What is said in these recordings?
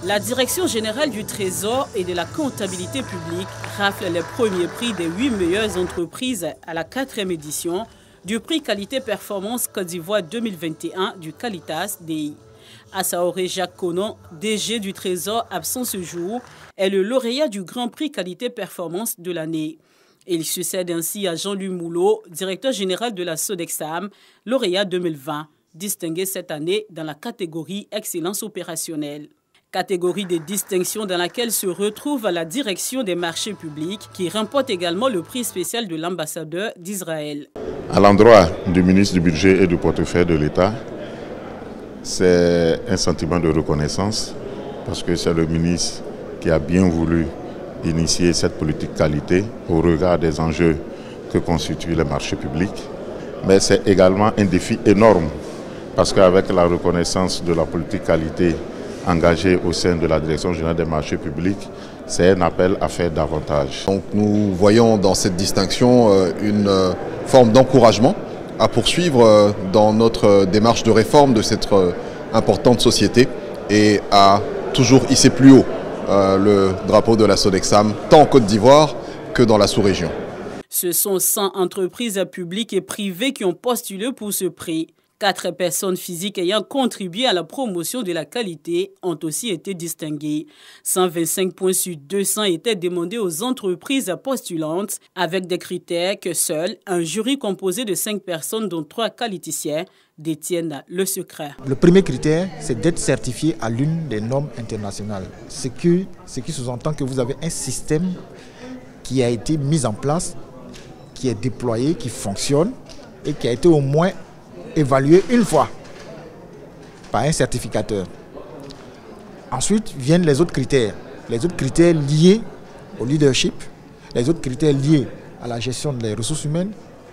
La Direction générale du Trésor et de la comptabilité publique rafle les premiers prix des 8 meilleures entreprises à la 4e édition du prix Qualité-Performance Côte d'Ivoire 2021 du Qualitas DI. Assaoré Jacques Conon, DG du Trésor absent ce jour, est le lauréat du Grand Prix Qualité-Performance de l'année. Il succède ainsi à Jean-Louis Moulot, directeur général de la Sodexam, lauréat 2020, distingué cette année dans la catégorie Excellence opérationnelle. Catégorie de distinction dans laquelle se retrouve la direction des marchés publics qui remporte également le prix spécial de l'ambassadeur d'Israël. À l'endroit du ministre du Budget et du portefeuille de l'État, c'est un sentiment de reconnaissance parce que c'est le ministre qui a bien voulu initier cette politique qualité au regard des enjeux que constituent les marchés publics. Mais c'est également un défi énorme parce qu'avec la reconnaissance de la politique qualité engagée au sein de la Direction générale des marchés publics, c'est un appel à faire davantage. Donc nous voyons dans cette distinction une forme d'encouragement à poursuivre dans notre démarche de réforme de cette importante société et à toujours hisser plus haut le drapeau de la Sodexam, tant en Côte d'Ivoire que dans la sous-région. Ce sont 100 entreprises publiques et privées qui ont postulé pour ce prix. 4 personnes physiques ayant contribué à la promotion de la qualité ont aussi été distinguées. 125 points sur 200 étaient demandés aux entreprises postulantes avec des critères que seul un jury composé de 5 personnes, dont 3 qualiticiens, détiennent le secret. Le premier critère, c'est d'être certifié à l'une des normes internationales. Ce qui sous-entend que vous avez un système qui a été mis en place, qui est déployé, qui fonctionne et qui a été au moins évalué une fois par un certificateur. Ensuite viennent les autres critères. Les autres critères liés au leadership, les autres critères liés à la gestion des ressources humaines,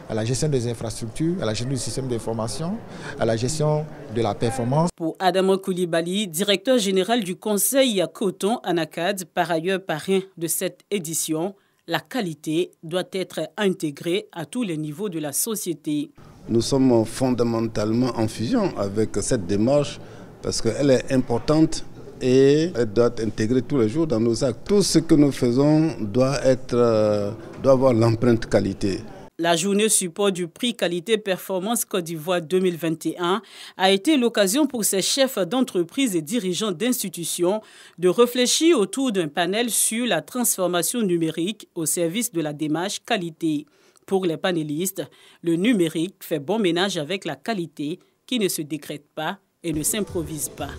à la gestion des infrastructures, à la gestion du système d'information, à la gestion de la performance. Pour Adama Koulibaly, directeur général du Conseil Coton Anacad, par ailleurs parrain de cette édition, la qualité doit être intégrée à tous les niveaux de la société. Nous sommes fondamentalement en fusion avec cette démarche parce qu'elle est importante et elle doit être intégrée tous les jours dans nos actes. Tout ce que nous faisons doit avoir l'empreinte qualité. La journée support du prix Qualité-Performance Côte d'Ivoire 2021 a été l'occasion pour ces chefs d'entreprise et dirigeants d'institutions de réfléchir autour d'un panel sur la transformation numérique au service de la démarche qualité. Pour les panélistes, le numérique fait bon ménage avec la qualité qui ne se décrète pas et ne s'improvise pas.